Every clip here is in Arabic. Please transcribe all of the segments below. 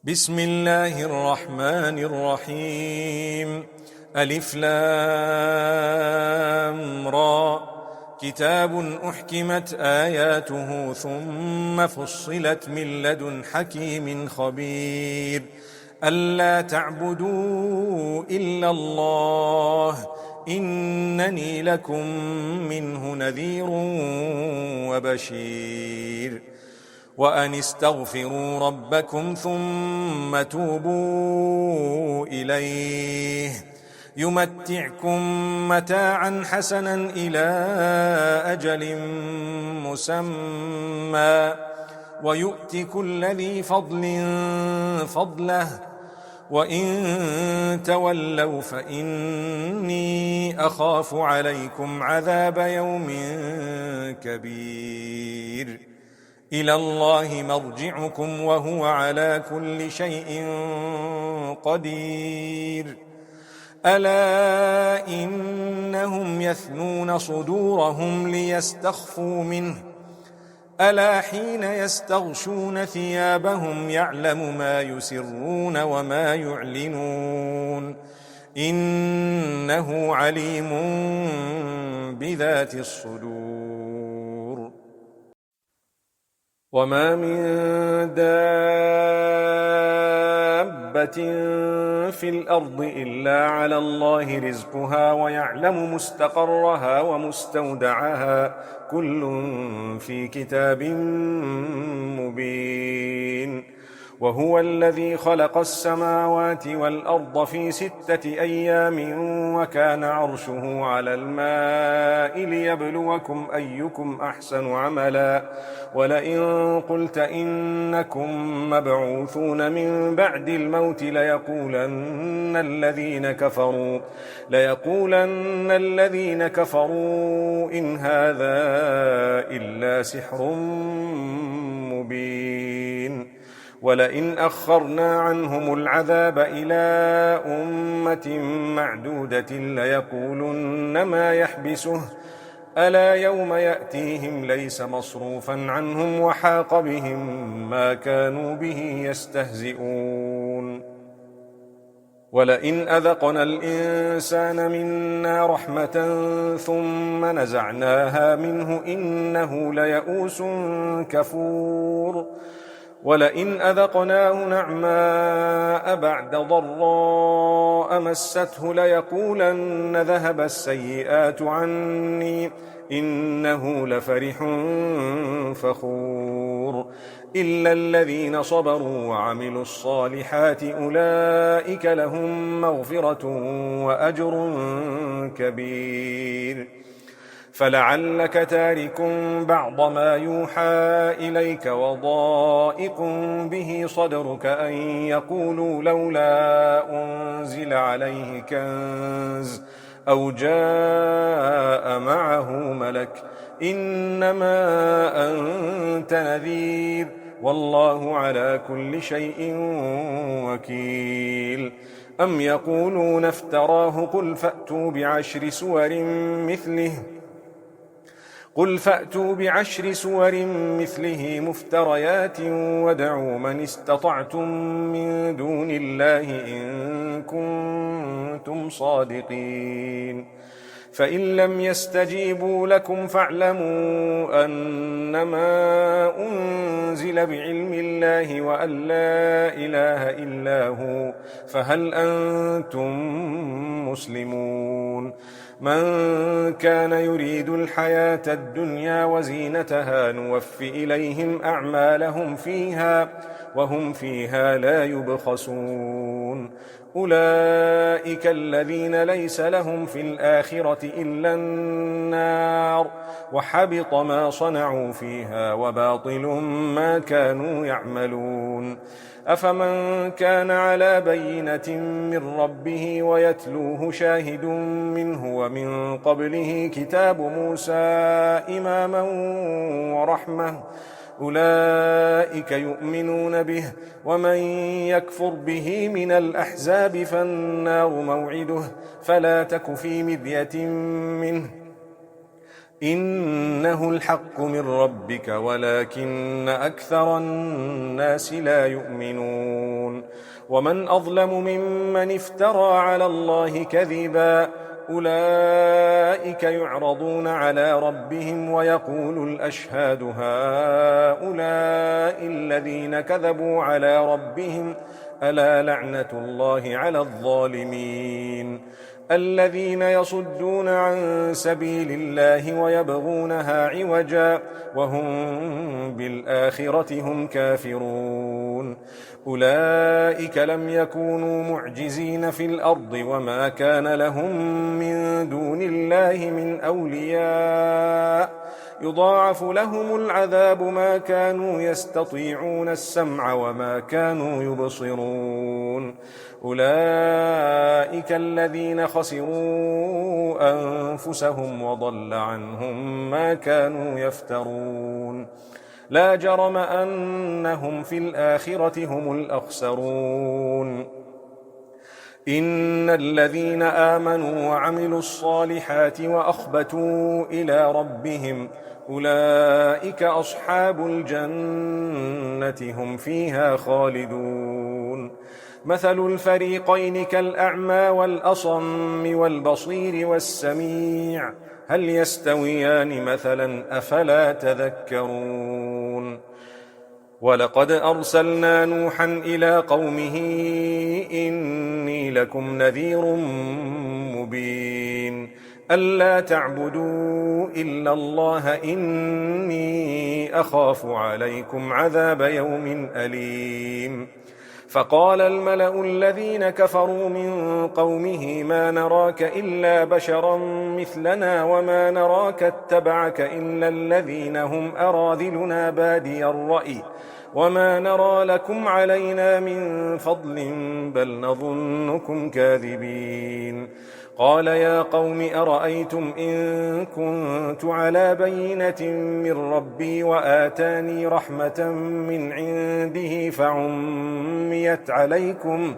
بسم الله الرحمن الرحيم. ألف لام را. كتاب أحكمت آياته ثم فصلت من لدن حكيم خبير. ألا تعبدوا إلا الله إنني لكم منه نذير وبشير. وأن استغفروا ربكم ثم توبوا إليه يمتعكم متاعا حسنا إلى أجل مسمى ويؤت كل ذي فضل فضله وإن تولوا فإني أخاف عليكم عذاب يوم كبير. إلى الله مرجعكم وهو على كل شيء قدير. ألا إنهم يثنون صدورهم ليستخفوا منه ألا حين يستغشون ثيابهم يعلم ما يسرون وما يعلنون إنه عليم بذات الصدور. وما من دابة في الأرض إلا على الله رزقها ويعلم مستقرها ومستودعها كل في كتاب مبين. وهو الذي خلق السماوات والأرض في 6 أيام وكان عرشه على الماء ليبلوكم أيكم أحسن عملا ولئن قلت إنكم مبعوثون من بعد الموت ليقولن الذين كفروا إن هذا إلا سحر مبين. ولئن أخرنا عنهم العذاب إلى أمة معدودة ليقولن ما يحبسه ألا يوم يأتيهم ليس مصروفا عنهم وحاق بهم ما كانوا به يستهزئون. ولئن أذقنا الإنسان منا رحمة ثم نزعناها منه إنه ليئوس كفور. ولئن أذقناه نعماء بعد ضراء مسته ليقولن ذهب السيئات عني إنه لفرح فخور. إلا الذين صبروا وعملوا الصالحات أولئك لهم مغفرة وأجر كبير. فلعلك تارك بعض ما يوحى إليك وضائق به صدرك أن يقولوا لولا أنزل عليه كنز أو جاء معه ملك إنما أنت نذير والله على كل شيء وكيل. أم يقولون افتراه قل فأتوا بعشر سور مثله مفتريات ودعوا من استطعتم من دون الله إن كنتم صادقين. فإن لم يستجيبوا لكم فاعلموا أنما أنزل بعلم الله وأن لا إله إلا هو فهل أنتم مسلمون. من كان يريد الحياة الدنيا وزينتها نوفي إليهم أعمالهم فيها وهم فيها لا يبخسون. أولئك الذين ليس لهم في الآخرة إلا النار وحبط ما صنعوا فيها وباطل ما كانوا يعملون. أفمن كان على بينة من ربه ويتلوه شاهد منه ومن قبله كتاب موسى إماما ورحمة أولئك يؤمنون به ومن يكفر به من الأحزاب فالنار موعده فلا تك في مرية منه إنه الحق من ربك ولكن أكثر الناس لا يؤمنون. يعلمون ومن أظلم ممن افترى على الله كذبا أولئك يعرضون على ربهم ويقول الأشهاد هؤلاء الذين كذبوا على ربهم ألا لعنة الله على الظالمين الذين يصدون عن سبيل الله ويبغونها عوجا وهم بالآخرة هم كافرون أولئك لم يكونوا معجزين في الأرض وما كان لهم من دون الله من أولياء يضاعف لهم العذاب ما كانوا يستطيعون السمع وما كانوا يبصرون أولئك الذين خسروا أنفسهم وضل عنهم ما كانوا يفترون لا جرم أنهم في الآخرة هم الأخسرون إن الذين آمنوا وعملوا الصالحات وأخبتوا إلى ربهم أولئك أصحاب الجنة هم فيها خالدون مثل الفريقين كالأعمى والأصم والبصير والسميع هل يستويان مثلا أفلا تذكرون ولقد أرسلنا نوحا إلى قومه إني لكم نذير مبين ألا تعبدوا إلا الله إني أخاف عليكم عذاب يوم أليم فقال الملأ الذين كفروا من قومه ما نراك إلا بشرا مثلنا وما نراك اتبعك إلا الذين هم أراذلنا بادي الرأي وما نرى لكم علينا من فضل بل نظنكم كاذبين قال يا قوم أرأيتم إن كنت على بينة من ربي وآتاني رحمة من عنده فعميت عليكم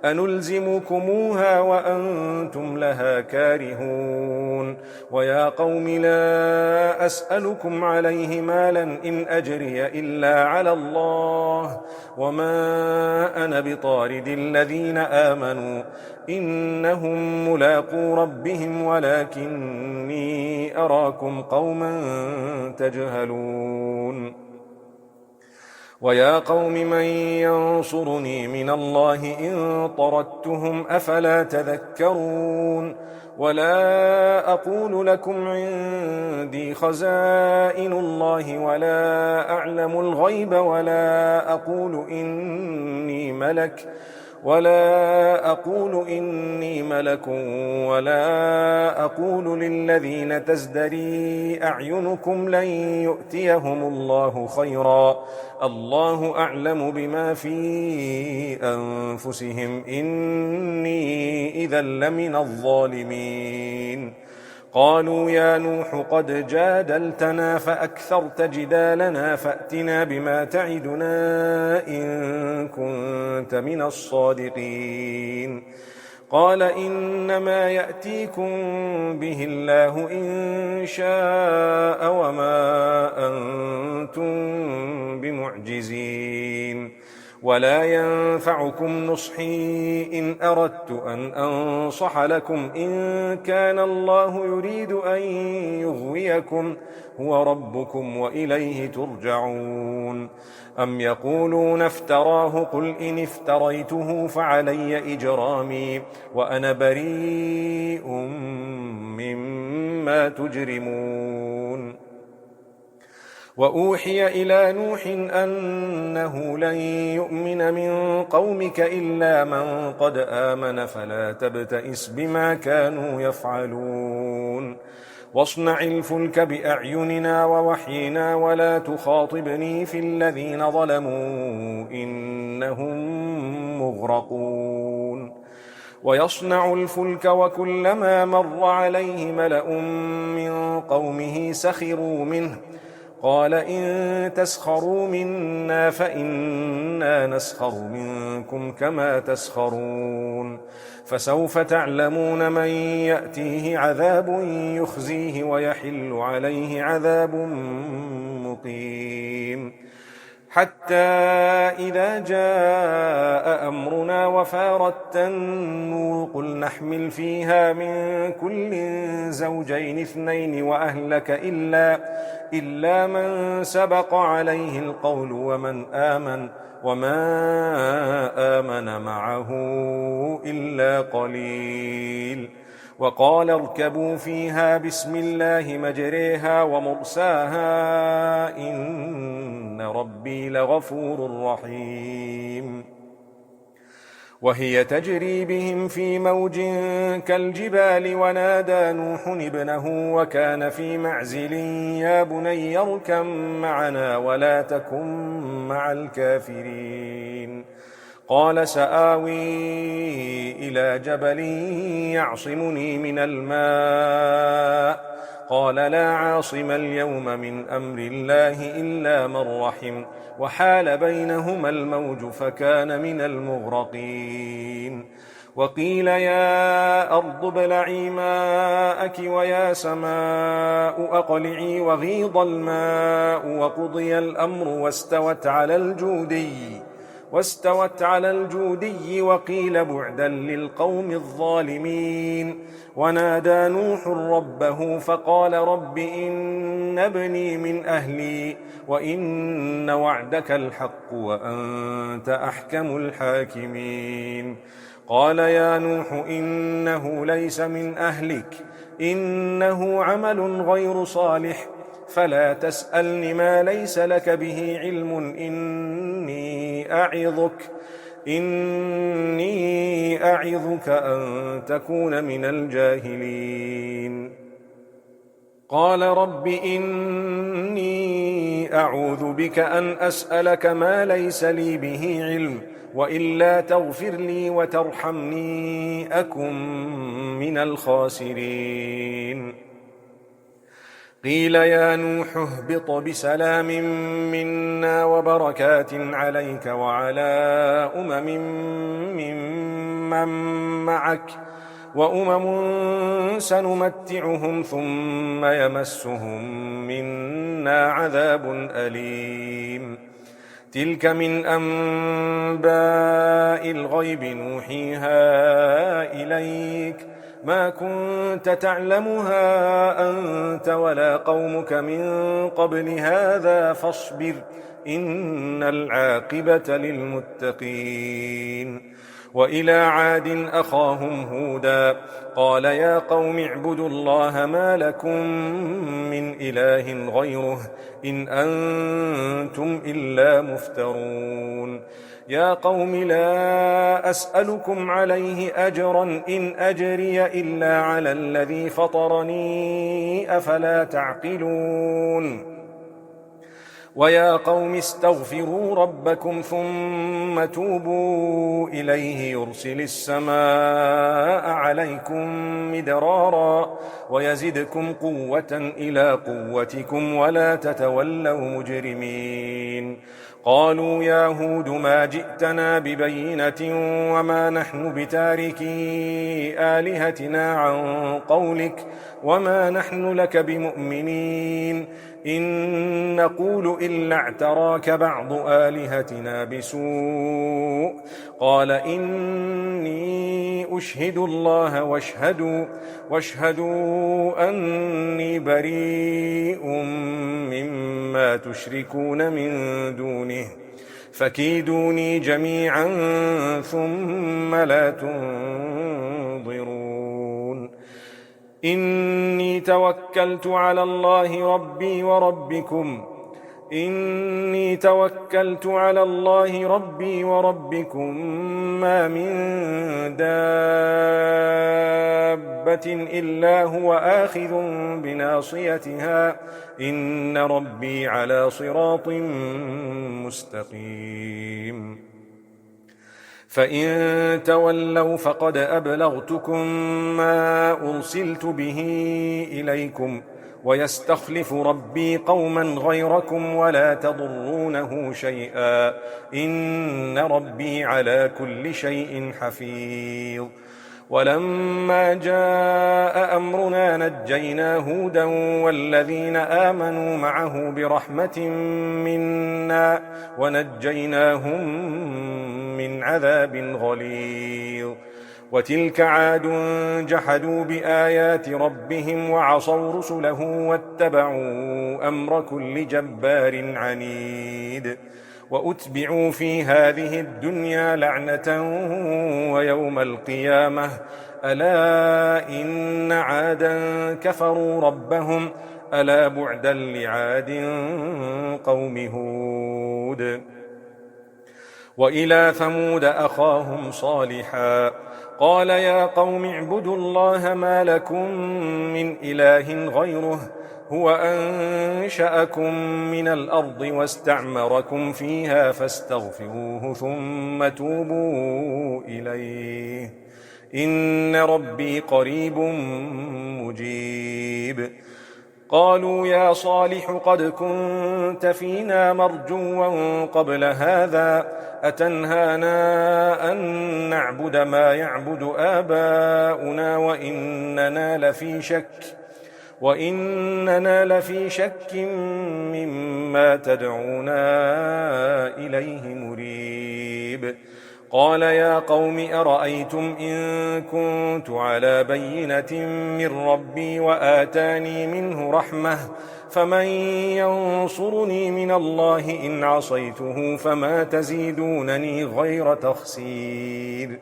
أنلزمكموها وأنتم لها كارهون ويا قوم لا أسألكم عليه مالا إن أجري إلا على الله وما أنا بطارد الذين آمنوا إنهم ملاقو ربهم ولكني أراكم قوما تجهلون ويا قوم من ينصرني من الله إن طردتهم أفلا تذكرون ولا أقول لكم عندي خزائن الله ولا أعلم الغيب ولا أقول إني ملك ولا أقول للذين تزدري أعينكم لن يؤتيهم الله خيرا الله أعلم بما في أنفسهم إني إذا لمن الظالمين قالوا يا نوح قد جادلتنا فأكثرت جدالنا فأتنا بما تعدنا إن كنت من الصادقين قال إنما يأتيكم به الله إن شاء وما أنتم بمعجزين ولا ينفعكم نصحي إن أردت أن أنصح لكم إن كان الله يريد أن يغويكم هو ربكم وإليه ترجعون أم يقولون افتراه قل إن افتريته فعلي إجرامي وأنا بريء مما تجرمون وأوحي إلى نوح أنه لن يؤمن من قومك إلا من قد آمن فلا تبتئس بما كانوا يفعلون واصنع الفلك بأعيننا ووحينا ولا تخاطبني في الذين ظلموا إنهم مغرقون ويصنع الفلك وكلما مر عليه ملأ من قومه سخروا منه قال إن تسخروا منا فإنا نسخر منكم كما تسخرون فسوف تعلمون من يأتيه عذاب يخزيه ويحل عليه عذاب مقيم حتى إذا جاء أمرنا وفارت النور قل نحمل فيها من كل زوجين اثنين وأهلك إلا من سبق عليه القول وما آمن معه إلا قليل. وقال اركبوا فيها بسم الله مجريها ومرساها إن ربي لغفور رحيم. وهي تجري بهم في موج كالجبال ونادى نوح ابنه وكان في معزل يا بني اركب معنا ولا تكن مع الكافرين. قال سآوي إلى جبل يعصمني من الماء قال لا عاصم اليوم من أمر الله إلا من رحم وحال بينهما الموج فكان من المغرقين. وقيل يا أرض ابلعي ماءك ويا سماء أقلعي وغيض الماء وقضي الأمر واستوت على الجودي وقيل بعدا للقوم الظالمين. ونادى نوح ربه فقال رب إن ابني من أهلي وإن وعدك الحق وأنت أحكم الحاكمين. قال يا نوح إنه ليس من أهلك إنه عمل غير صالح فلا تسألني ما ليس لك به علم إني أعظك أن تكون من الجاهلين. قال رب إني أعوذ بك أن أسألك ما ليس لي به علم وإلا تغفر لي وترحمني أكن من الخاسرين. قيل يا نوح اهبط بسلام منا وبركات عليك وعلى ممن معك وأمم سنمتعهم ثم يمسهم منا عذاب أليم. تلك من أنباء الغيب نوحيها إليك ما كنت تعلمها أنت ولا قومك من قبل هذا فاصبر إن العاقبة للمتقين. وإلى عاد أخاهم هودا قال يا قوم اعبدوا الله ما لكم من إله غيره إن أنتم إلا مفترون. يا قوم لا أسألكم عليه أجرا إن أجري إلا على الذي فطرني أفلا تعقلون. ويا قوم استغفروا ربكم ثم توبوا إليه يرسل السماء عليكم مدرارا ويزدكم قوة إلى قوتكم ولا تتولوا مجرمين. قالوا يا هود ما جئتنا ببينة وما نحن بتاركي آلهتنا عن قولك وما نحن لك بمؤمنين إن نقول إلا اعتراك بعض آلهتنا بسوء قال إني أشهد الله واشهدوا أني بريء مما تشركون من دونه فكيدوني جميعا ثم لا تنظرون. إني توكلت على الله ربي وربكم ما من دابة إلا هو آخذ بناصيتها إن ربي على صراط مستقيم. فإن تولوا فقد أبلغتكم ما أرسلت به إليكم ويستخلف ربي قوما غيركم ولا تضرونه شيئا إن ربي على كل شيء حفيظ. ولما جاء أمرنا نجينا هودا والذين آمنوا معه برحمة منا ونجيناهم من عذاب غليظ. وتلك عاد جحدوا بآيات ربهم وعصوا رسله واتبعوا أمر كل جبار عنيد. وأتبعوا في هذه الدنيا لعنة ويوم القيامة ألا إن عادا كفروا ربهم ألا بعدا لعاد قوم هود. وإلى ثمود أخاهم صالحا قال يا قوم اعبدوا الله ما لكم من إله غيره هو أنشأكم من الأرض واستعمركم فيها فاستغفروه ثم توبوا إليه إن ربي قريب مجيب. قالوا يا صالح قد كنت فينا مرجوا قبل هذا أتنهانا أن نعبد ما يعبد آباؤنا وإننا لفي شك مما تدعونا إليه مريب. قال يا قوم أرأيتم إن كنت على بينة من ربي وآتاني منه رحمة فمن ينصرني من الله إن عصيته فما تزيدونني غير تخسير.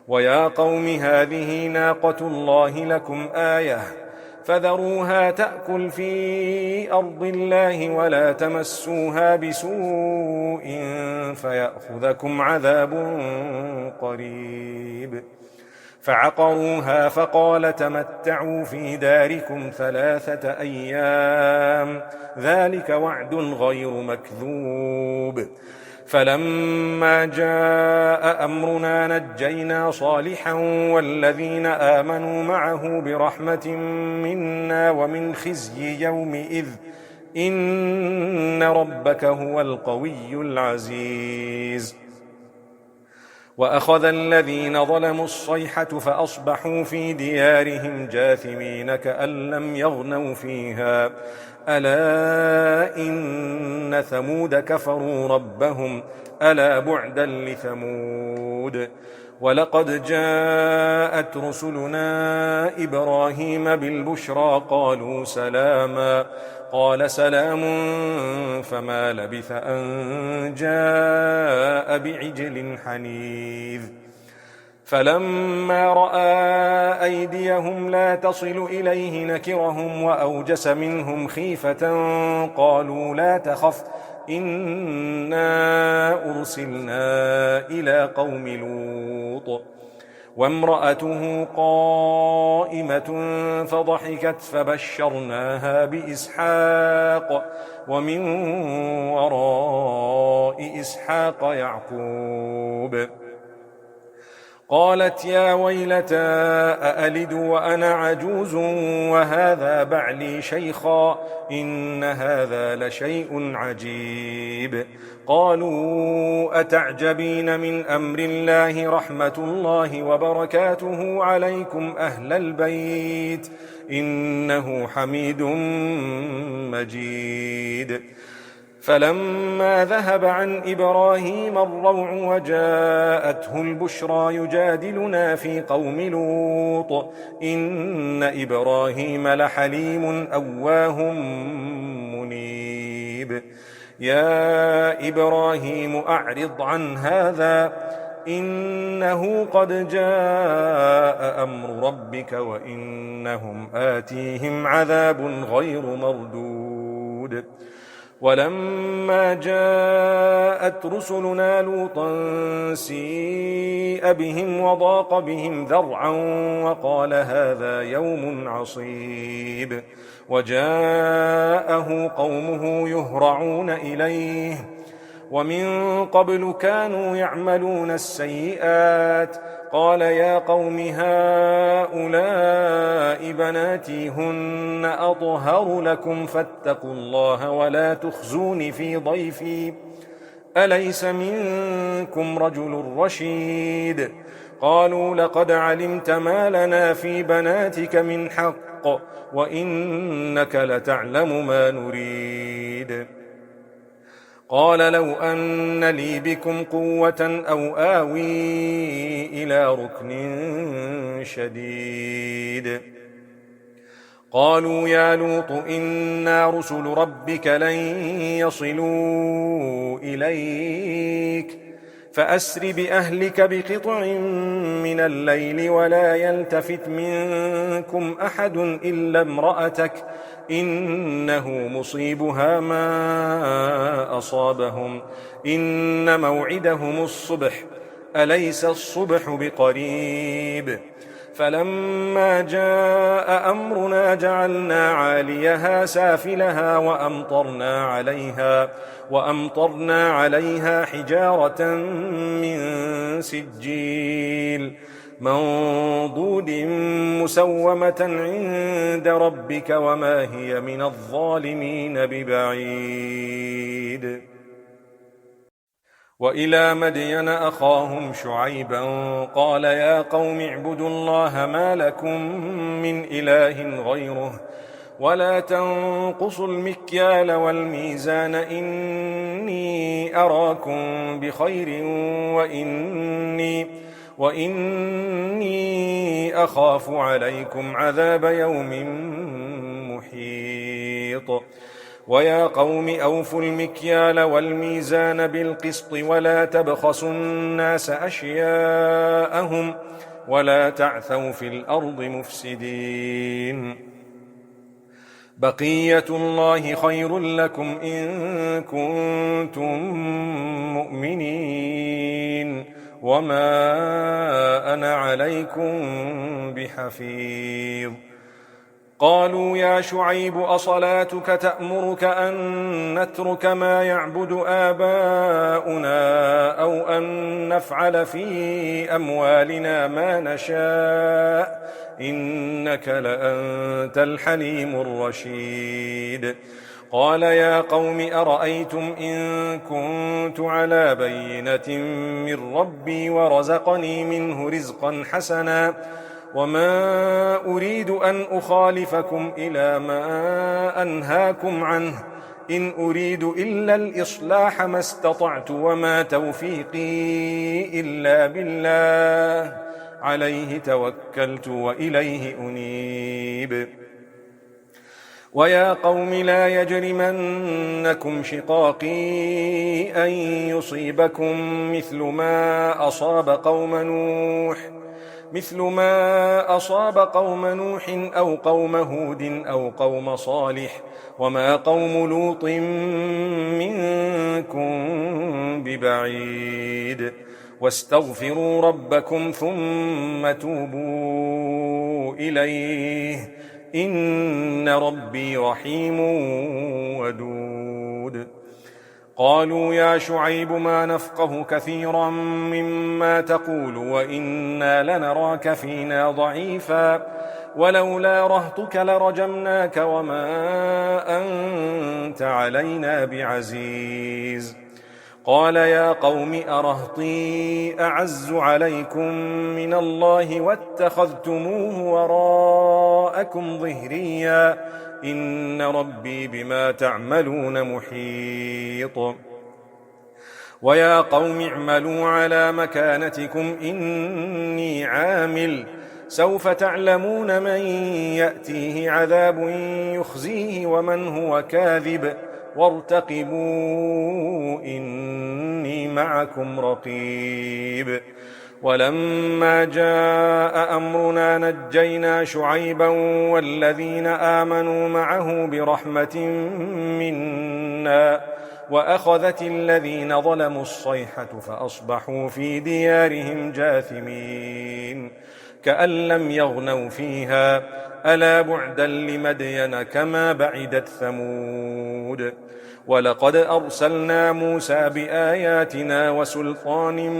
ويا قوم هذه ناقة الله لكم آية فذروها تأكل في أرض الله ولا تمسوها بسوء فيأخذكم عذاب قريب. فعقروها فقال تمتعوا في داركم 3 أيام ذلك وعد غير مكذوب. فلما جاء أمرنا نجينا صالحا والذين آمنوا معه برحمة منا ومن خزي يومئذ إن ربك هو القوي العزيز. وأخذ الذين ظلموا الصيحة فأصبحوا في ديارهم جاثمين كأن لم يغنوا فيها ألا إن ثمود كفروا ربهم ألا بعدا لثمود. ولقد جاءت رسلنا إبراهيم بالبشرى قالوا سلاما قال سلام فما لبث أن جاء بعجل حنيذ. فلما رأى أيديهم لا تصل إليه نكرهم وأوجس منهم خيفة قالوا لا تخف إنا أرسلنا إلى قوم لوط وامرأته قائمة فضحكت فبشرناها بإسحاق ومن وراء إسحاق يعقوب. قالت يا ويلتى أألد وأنا عجوز وهذا بعلي شيخا إن هذا لشيء عجيب. قالوا أتعجبين من أمر الله رحمة الله وبركاته عليكم أهل البيت إنه حميد مجيد. فلما ذهب عن إبراهيم الروع وجاءته البشرى يجادلنا في قوم لوط إن إبراهيم لحليم أواه منيب. يا إبراهيم أعرض عن هذا إنه قد جاء أمر ربك وإنهم آتيهم عذاب غير مردود. ولما جاءت رسلنا لوطا سيء بهم وضاق بهم ذرعا وقال هذا يوم عصيب. وجاءه قومه يهرعون إليه ومن قبل كانوا يعملون السيئات. قال يا قوم هؤلاء بناتي هن أطهر لكم فاتقوا الله ولا تخزون في ضيفي أليس منكم رجل رشيد؟ قالوا لقد علمت ما لنا في بناتك من حق وإنك لتعلم ما نريد. قال لو أن لي بكم قوة أو آوي إلى ركن شديد. قالوا يا لوط إنا رسل ربك لن يصلوا إليك فأسر بأهلك بقطع من الليل ولا يلتفت منكم أحد إلا امرأتك إنه مصيبها ما أصابهم إن موعدهم الصبح أليس الصبح بقريب. فلما جاء أمرنا جعلنا عاليها سافلها وأمطرنا عليها حجارة من سجيل منضود مسومة عند ربك وما هي من الظالمين ببعيد. وإلى مدين أخاهم شعيبا قال يا قوم اعبدوا الله ما لكم من إله غيره ولا تنقصوا المكيال والميزان إني أراكم بخير وإني أخاف عليكم عذاب يوم محيط. ويا قوم أوفوا المكيال والميزان بالقسط ولا تبخسوا الناس أشياءهم ولا تعثوا في الأرض مفسدين. بقية الله خير لكم إن كنتم مؤمنين وما أنا عليكم بحفيظ. قالوا يا شعيب أصلاتك تأمرك أن نترك ما يعبد آباؤنا أو أن نفعل في أموالنا ما نشاء إنك لأنت الحليم الرشيد. قال يا قوم أرأيتم إن كنت على بينة من ربي ورزقني منه رزقا حسنا وما أريد أن أخالفكم إلى ما أنهاكم عنه إن أريد إلا الإصلاح ما استطعت وما توفيقي إلا بالله عليه توكلت وإليه أنيب. ويا قوم لا يجرمنكم شقاقي أن يصيبكم مثل ما أصاب قوم نوح أو قوم هود أو قوم صالح وما قوم لوط منكم ببعيد. واستغفروا ربكم ثم توبوا إليه إن ربي رحيم ودود. قالوا يا شعيب ما نفقه كثيرا مما تقول وإنا لنراك فينا ضعيفا ولولا رهطك لرجمناك وما أنت علينا بعزيز. قال يا قوم أرهطي أعز عليكم من الله واتخذتموه وراءكم ظهريا إن ربي بما تعملون محيط. ويا قوم اعملوا على مكانتكم إني عامل سوف تعلمون من يأتيه عذاب يخزيه ومن هو كاذب وارتقبوا إني معكم رقيب. ولما جاء أمرنا نجينا شعيبا والذين آمنوا معه برحمة منا وأخذت الذين ظلموا الصيحة فأصبحوا في ديارهم جاثمين كأن لم يغنوا فيها ألا بعدا لمدين كما بعدت ثمود. ولقد أرسلنا موسى بآياتنا وسلطان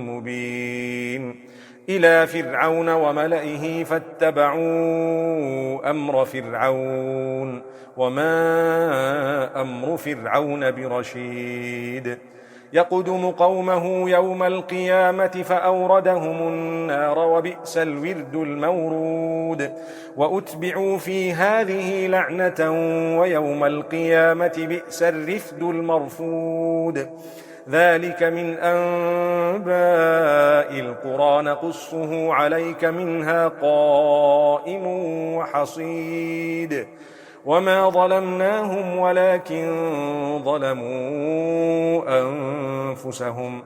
مبين إلى فرعون وملئه فاتبعوا أمر فرعون وما أمر فرعون برشيد يقدم قومه يوم القيامة فأوردهم النار وبئس الورد المورود وأتبعوا في هذه لعنة ويوم القيامة بئس الرفد المرفود ذلك من أنباء القرى نقصه عليك منها قائم وحصيد وما ظلمناهم ولكن ظلموا أنفسهم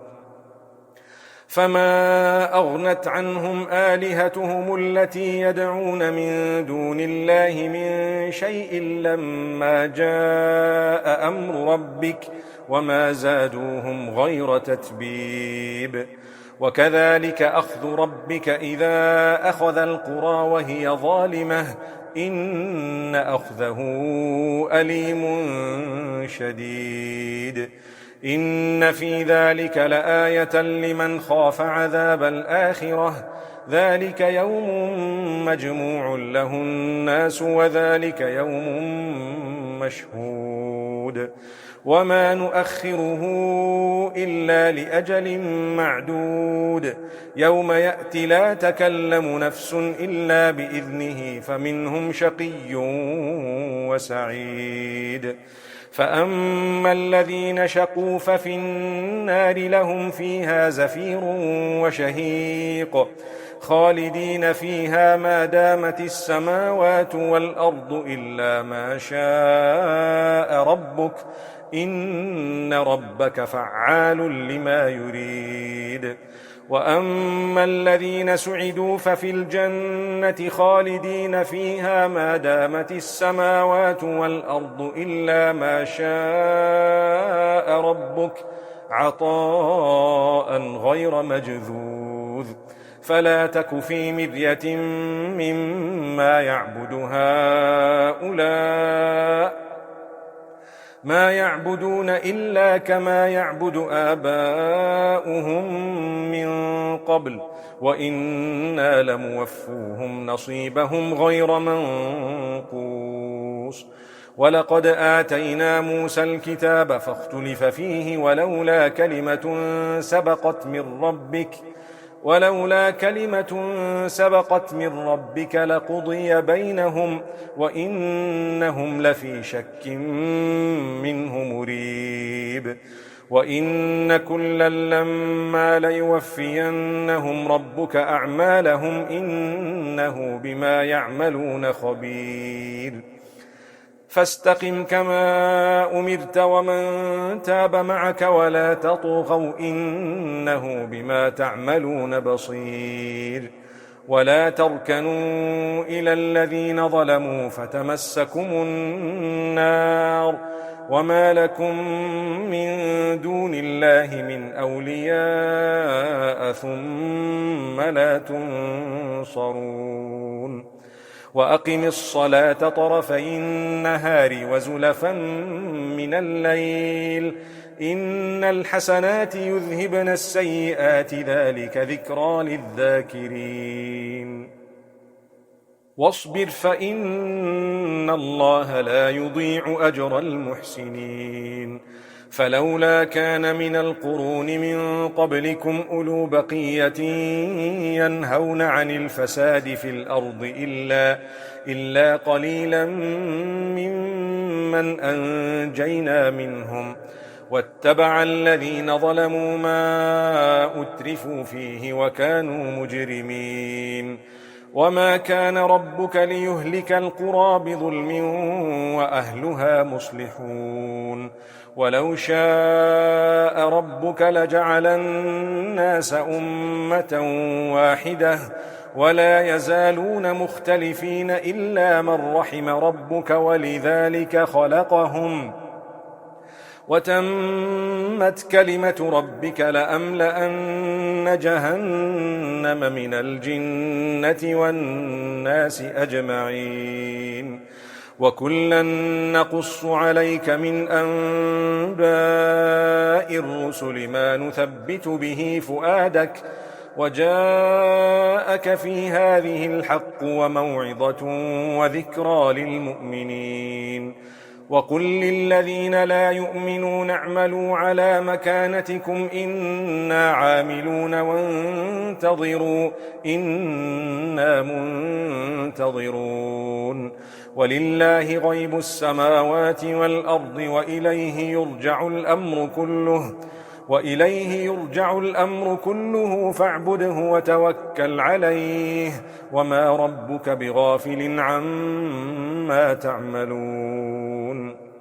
فما أغنت عنهم آلهتهم التي يدعون من دون الله من شيء لما جاء أمر ربك وما زادوهم غير تتبيب وكذلك أخذ ربك إذا أخذ القرى وهي ظالمة إن أخذه أليم شديد إن في ذلك لآية لمن خاف عذاب الآخرة ذلك يوم مجموع له الناس وذلك يوم مشهود وما نؤخره إلا لأجل معدود يوم يأتي لا تكلم نفس إلا بإذنه فمنهم شقي وسعيد فأما الذين شقوا ففي النار لهم فيها زفير وشهيق خالدين فيها ما دامت السماوات والأرض إلا ما شاء ربك إن ربك فعال لما يريد وأما الذين سعدوا ففي الجنة خالدين فيها ما دامت السماوات والأرض إلا ما شاء ربك عطاء غير مجذوذ فلا تك في مرية مما يعبد هؤلاء ما يعبدون إلا كما يعبد آباؤهم من قبل وإنا لموفوهم نصيبهم غير منقوص ولقد آتينا موسى الكتاب فاختلف فيه ولولا كلمة سبقت من ربك لقضي بينهم وإنهم لفي شك منه مريب وإن كلا لما ليوفينهم ربك أعمالهم إنه بما يعملون خبير فاستقم كما أمرت ومن تاب معك ولا تطغوا إنه بما تعملون بصير ولا تركنوا إلى الذين ظلموا فتمسكم النار وما لكم من دون الله من أولياء ثم لا تنصرون وأقم الصلاة طرفي النهار وزلفا من الليل إن الحسنات يذهبن السيئات ذلك ذكرى للذاكرين واصبر فإن الله لا يضيع أجر المحسنين فلولا كان من القرون من قبلكم أولو بقية ينهون عن الفساد في الأرض إلا قليلا ممن أنجينا منهم واتبع الذين ظلموا ما أترفوا فيه وكانوا مجرمين وما كان ربك ليهلك القرى بظلم وأهلها مصلحون ولو شاء ربك لجعل الناس أمة واحدة ولا يزالون مختلفين إلا من رحم ربك ولذلك خلقهم وتمت كلمة ربك لأملأن جهنم من الجنة والناس أجمعين وكلا نقص عليك من أنباء الرسل ما نثبت به فؤادك وجاءك في هذه الحق وموعظة وذكرى للمؤمنين. وقل للذين لا يؤمنون اعملوا على مكانتكم إنا عاملون وانتظروا إنا منتظرون. ولله غيب السماوات والأرض وإليه يرجع الأمر كله فاعبده وتوكل عليه وما ربك بغافل عما تعملون.